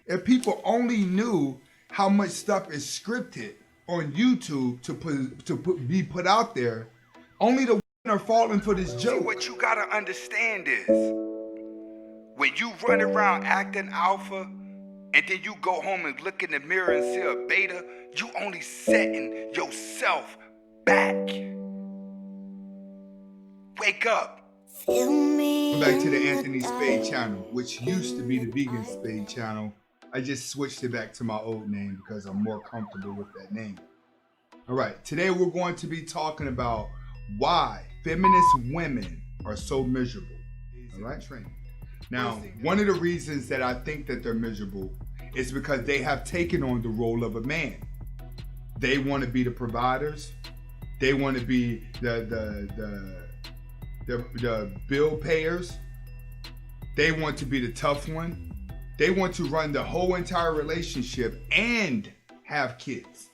If people only knew how much stuff is scripted on YouTube be put out there, only the women are falling for this joke. See, what you gotta understand is, when you run around acting alpha, and then you go home and look in the mirror and see a beta, you only setting yourself back. Wake up. Welcome back to the Anthony Spade channel, which used to be the Vegan Spade channel. I just switched it back to my old name because I'm more comfortable with that name. All right, today we're going to be talking about why feminist women are so miserable. All right. Now, one of the reasons that I think that they're miserable is because they have taken on the role of a man. They want to be the providers. They want to be the bill payers. They want to be the tough one. They want to run the whole entire relationship and have kids.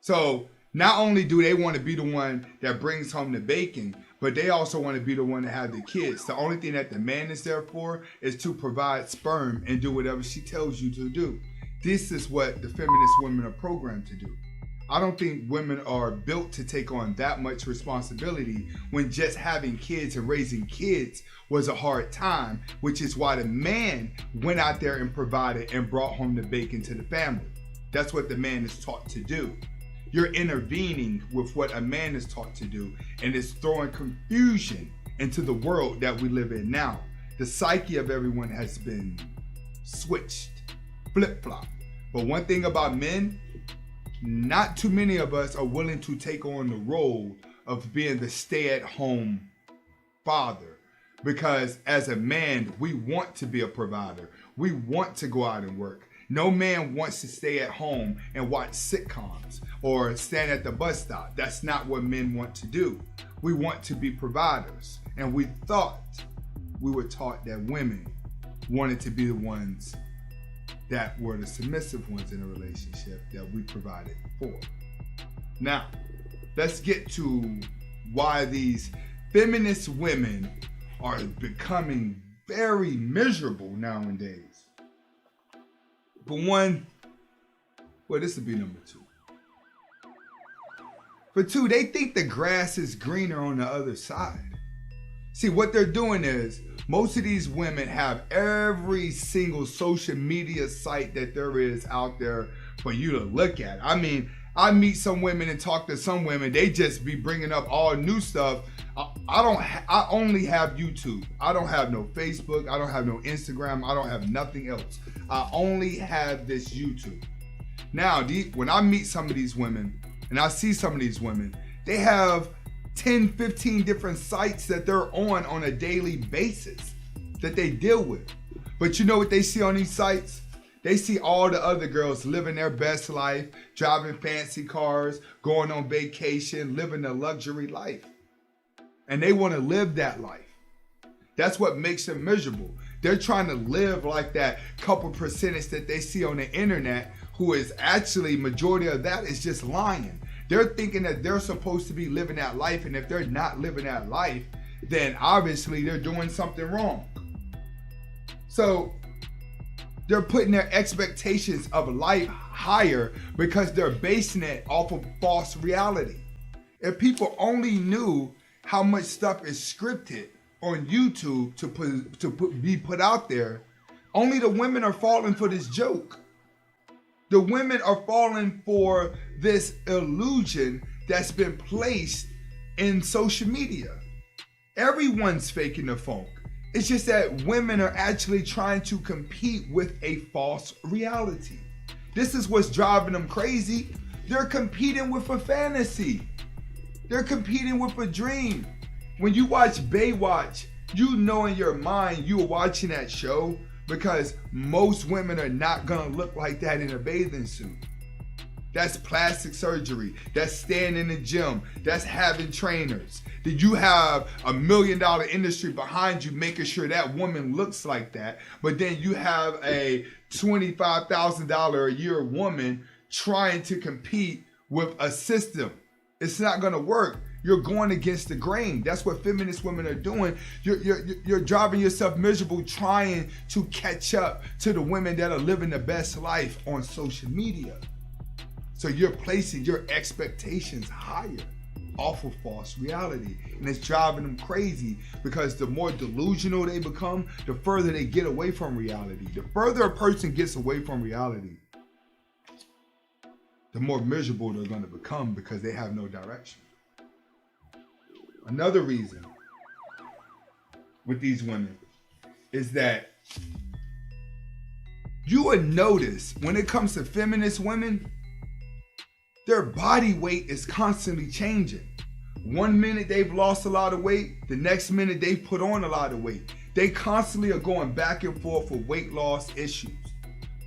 So not only do they want to be the one that brings home the bacon, but they also want to be the one to have the kids. The only thing that the man is there for is to provide sperm and do whatever she tells you to do. This is what the feminist women are programmed to do. I don't think women are built to take on that much responsibility when just having kids and raising kids was a hard time, which is why the man went out there and provided and brought home the bacon to the family. That's what the man is taught to do. You're intervening with what a man is taught to do, and it's throwing confusion into the world that we live in now. The psyche of everyone has been switched, flip-flopped. But one thing about men, not too many of us are willing to take on the role of being the stay-at-home father, because as a man, we want to be a provider. We want to go out and work. No man wants to stay at home and watch sitcoms or stand at the bus stop. That's not what men want to do. We want to be providers. And we were taught that women wanted to be the ones that were the submissive ones in a relationship that we provided for. Now, let's get to why these feminist women are becoming very miserable nowadays. For one, well, this would be number two. For two, they think the grass is greener on the other side. See, what they're doing is, most of these women have every single social media site that there is out there for you to look at. I mean, I meet some women and talk to some women, they just be bringing up all new stuff. I only have YouTube. I don't have no Facebook. I don't have no Instagram. I don't have nothing else. I only have this YouTube. Now, when I meet some of these women and I see some of these women, they have 10, 15 different sites that they're on a daily basis that they deal with. But you know what they see on these sites? They see all the other girls living their best life, driving fancy cars, going on vacation, living a luxury life. And they want to live that life. That's what makes them miserable. They're trying to live like that couple percentage that they see on the internet, who is actually, majority of that is just lying. They're thinking that they're supposed to be living that life, and if they're not living that life, then obviously they're doing something wrong. So they're putting their expectations of life higher because they're basing it off of false reality. If people only knew how much stuff is scripted on YouTube be put out there, only the women are falling for this joke. The women are falling for this illusion that's been placed in social media. Everyone's faking the funk. It's just that women are actually trying to compete with a false reality. This is what's driving them crazy. They're competing with a fantasy. They're competing with a dream. When you watch Baywatch, you know in your mind you are watching that show because most women are not gonna look like that in a bathing suit. That's plastic surgery. That's staying in the gym. That's having trainers. Did you have $1 million industry behind you making sure that woman looks like that? But then you have a $25,000 a year woman trying to compete with a system. It's not gonna work. You're going against the grain. That's what feminist women are doing. You're driving yourself miserable trying to catch up to the women that are living the best life on social media. So you're placing your expectations higher off of false reality. And it's driving them crazy because the more delusional they become, the further they get away from reality. The further a person gets away from reality, the more miserable they're going to become because they have no direction. Another reason with these women is that you would notice when it comes to feminist women, their body weight is constantly changing. One minute they've lost a lot of weight, the next minute they put on a lot of weight. They constantly are going back and forth with weight loss issues.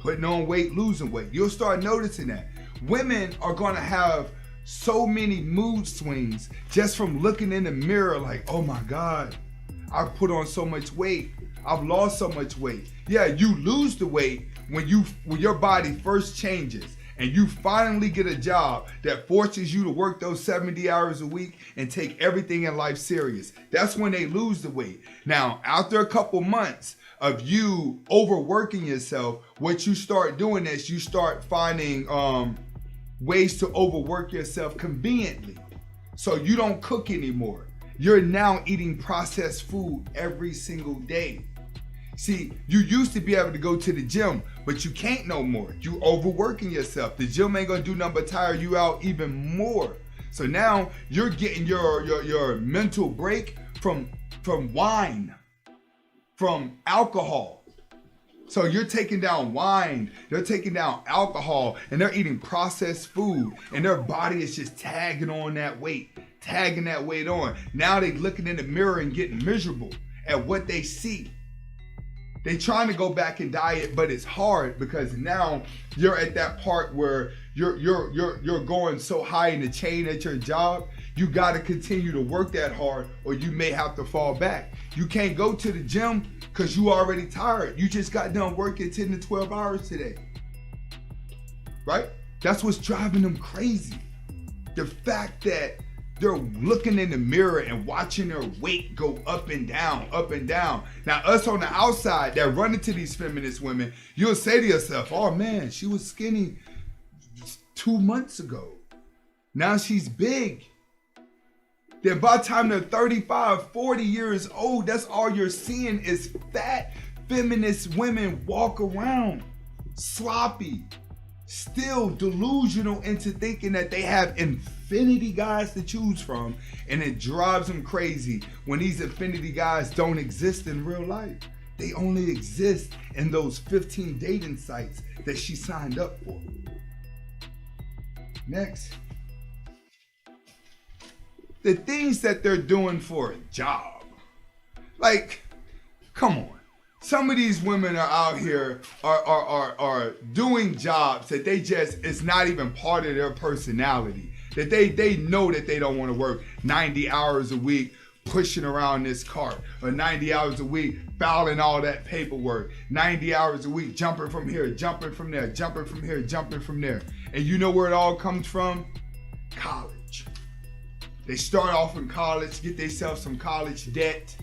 Putting on weight, losing weight. You'll start noticing that. Women are gonna have so many mood swings just from looking in the mirror like, oh my God, I've put on so much weight. I've lost so much weight. Yeah, you lose the weight when your body first changes and you finally get a job that forces you to work those 70 hours a week and take everything in life serious. That's when they lose the weight. Now, after a couple months of you overworking yourself, what you start doing is you start finding ways to overwork yourself conveniently. So you don't cook anymore. You're now eating processed food every single day. See, you used to be able to go to the gym, but you can't no more. You overworking yourself. The gym ain't gonna do nothing but tire you out even more. So now you're getting your mental break from wine, from alcohol. So you're taking down wine, they're taking down alcohol, and they're eating processed food, and their body is just tagging on that weight, tagging that weight on. Now they looking in the mirror and getting miserable at what they see. They trying to go back and diet, but it's hard because now you're at that part where you're going so high in the chain at your job. You got to continue to work that hard, or you may have to fall back. You can't go to the gym because you already tired. You just got done working 10 to 12 hours today, right? That's what's driving them crazy. The fact that they're looking in the mirror and watching their weight go up and down, up and down. Now, us on the outside that run into these feminist women, you'll say to yourself, oh man, she was skinny 2 months ago. Now she's big. Then by the time they're 35, 40 years old, that's all you're seeing is fat feminist women walk around sloppy, still delusional into thinking that they have infinity guys to choose from, and it drives them crazy when these infinity guys don't exist in real life. They only exist in those 15 dating sites that she signed up for. Next. The things that they're doing for a job. Like, come on. Some of these women are out here are doing jobs that they just, it's not even part of their personality. That they know that they don't want to work 90 hours a week pushing around this cart, or 90 hours a week filing all that paperwork, 90 hours a week jumping from here, jumping from there, jumping from here, jumping from there. And you know where it all comes from? College. They start off in college, get themselves some college debt,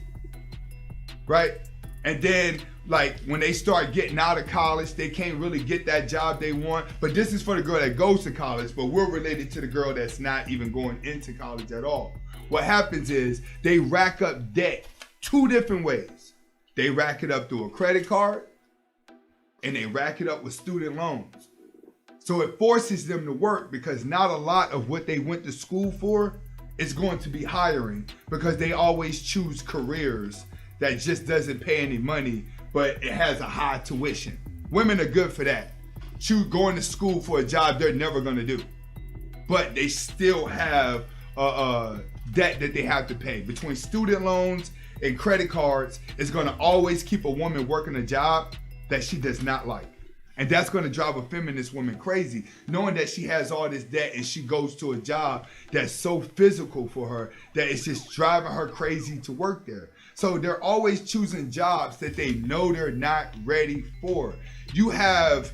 right? And then, like, when they start getting out of college, they can't really get that job they want. But this is for the girl that goes to college, but we're related to the girl that's not even going into college at all. What happens is they rack up debt 2 different ways. They rack it up through a credit card, and they rack it up with student loans. So it forces them to work because not a lot of what they went to school for is going to be hiring, because they always choose careers that just doesn't pay any money, but it has a high tuition. Women are good for that. Going to school for a job they're never gonna do. But they still have debt that they have to pay. Between student loans and credit cards, it's gonna always keep a woman working a job that she does not like. And that's gonna drive a feminist woman crazy, knowing that she has all this debt and she goes to a job that's so physical for her that it's just driving her crazy to work there. So they're always choosing jobs that they know they're not ready for. You have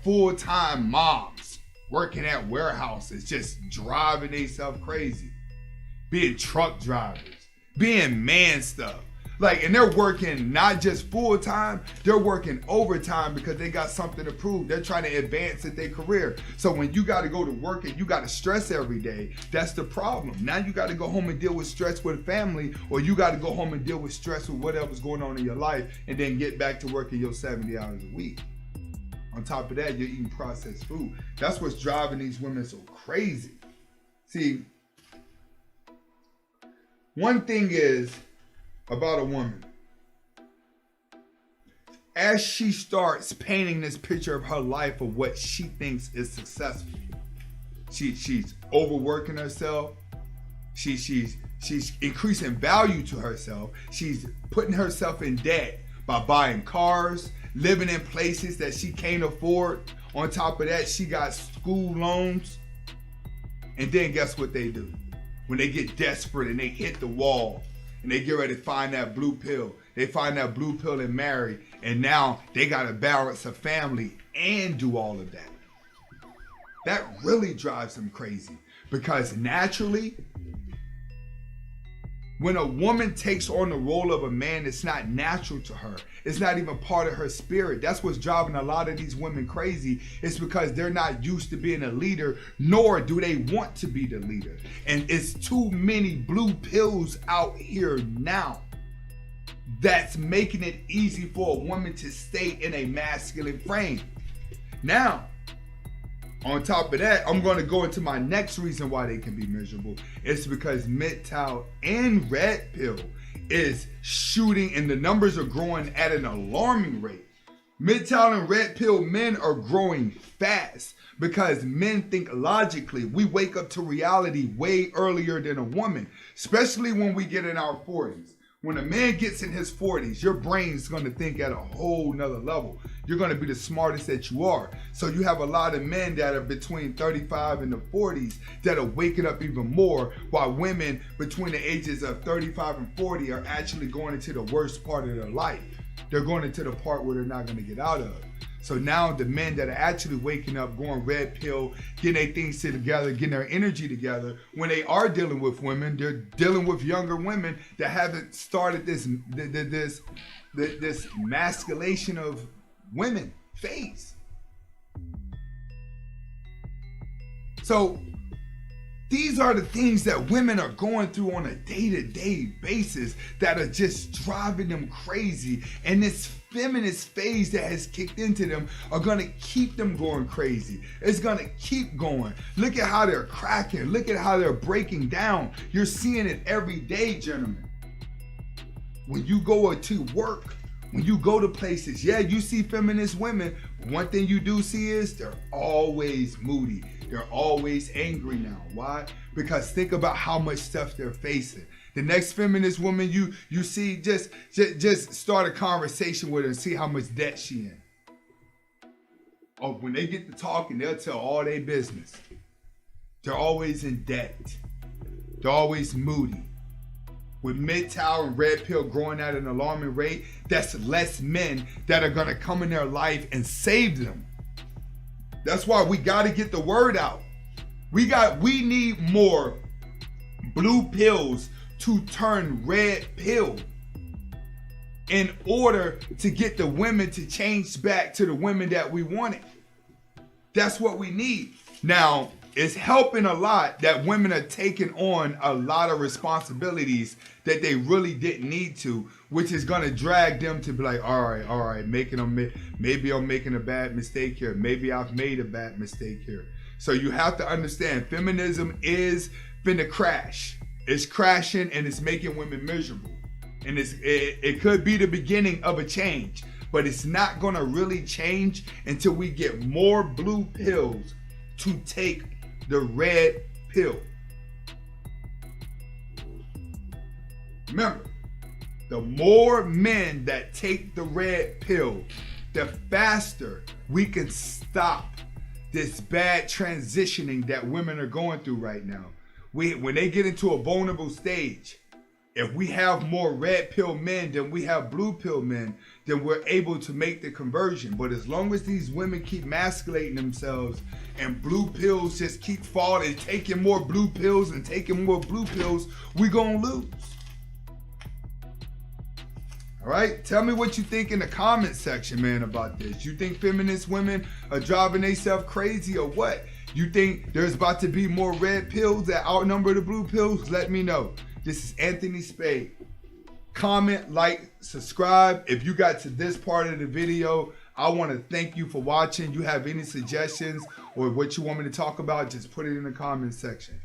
full-time moms working at warehouses, just driving themselves crazy. being truck drivers, being man stuff. Like, and they're working not just full time, they're working overtime because they got something to prove. They're trying to advance in their career. So when you got to go to work and you got to stress every day, that's the problem. Now you got to go home and deal with stress with family, or you got to go home and deal with stress with whatever's going on in your life, and then get back to working your 70 hours a week. On top of that, you're eating processed food. That's what's driving these women so crazy. See, one thing is about a woman, as she starts painting this picture of her life of what she thinks is successful, she's overworking herself, she's increasing value to herself, she's putting herself in debt by buying cars, living in places that she can't afford. On top of that, she got school loans. And then guess what they do? When they get desperate and they hit the wall and they get ready to find that blue pill, they find that blue pill and marry, and now they got to balance a family and do all of that. That really drives them crazy, because naturally, when a woman takes on the role of a man, it's not natural to her. It's not even part of her spirit. That's what's driving a lot of these women crazy. It's because they're not used to being a leader, nor do they want to be the leader. And it's too many blue pills out here now that's making it easy for a woman to stay in a masculine frame. Now, on top of that, I'm going to go into my next reason why they can be miserable. It's because midtown and red pill is shooting, and the numbers are growing at an alarming rate. Midtown and red pill men are growing fast because men think logically. We wake up to reality way earlier than a woman, especially when we get in our 40s. When a man gets in his 40s, your brain's going to think at a whole nother level. You're going to be the smartest that you are. So you have a lot of men that are between 35 and the 40s that are waking up even more, while women between the ages of 35 and 40 are actually going into the worst part of their life. They're going into the part where they're not going to get out of. So now the men that are actually waking up, going red pill, getting their things together, getting their energy together, when they are dealing with women, they're dealing with younger women that haven't started this masculation of women phase. So these are the things that women are going through on a day-to-day basis that are just driving them crazy. And this feminist phase that has kicked into them are going to keep them going crazy. It's going to keep going. Look at how they're cracking. Look at how they're breaking down. You're seeing it every day, gentlemen. When you go to work, when you go to places, yeah, you see feminist women. One thing you do see is they're always moody. They're always angry now. Why? Because think about how much stuff they're facing. The next feminist woman you see, just start a conversation with her and see how much debt she in. Oh, when they get to talking, they'll tell all their business. They're always in debt. They're always moody. With midtown and red pill growing at an alarming rate, that's less men that are gonna come in their life and save them. That's why we gotta get the word out. We need more blue pills to turn red pill in order to get the women to change back to the women that we wanted. That's what we need. Now, it's helping a lot that women are taking on a lot of responsibilities that they really didn't need to, which is going to drag them to be like, all right, maybe I'm making a bad mistake here. Maybe I've made a bad mistake here. So you have to understand, feminism is finna crash. It's crashing and it's making women miserable. And it could be the beginning of a change, but it's not going to really change until we get more blue pills to take the red pill. Remember, the more men that take the red pill, the faster we can stop this bad transitioning that women are going through right now. When they get into a vulnerable stage If we have more red pill men than we have blue pill men, then we're able to make the conversion. But as long as these women keep masculating themselves and blue pills just keep falling, taking more blue pills and taking more blue pills, we're gonna lose. All right, tell me what you think in the comment section, man, about this. You think feminist women are driving themselves crazy or what? You think there's about to be more red pills that outnumber the blue pills? Let me know. This is Anthony Spade. Comment, like, subscribe. If you got to this part of the video, I want to thank you for watching. You have any suggestions or what you want me to talk about, just put it in the comment section.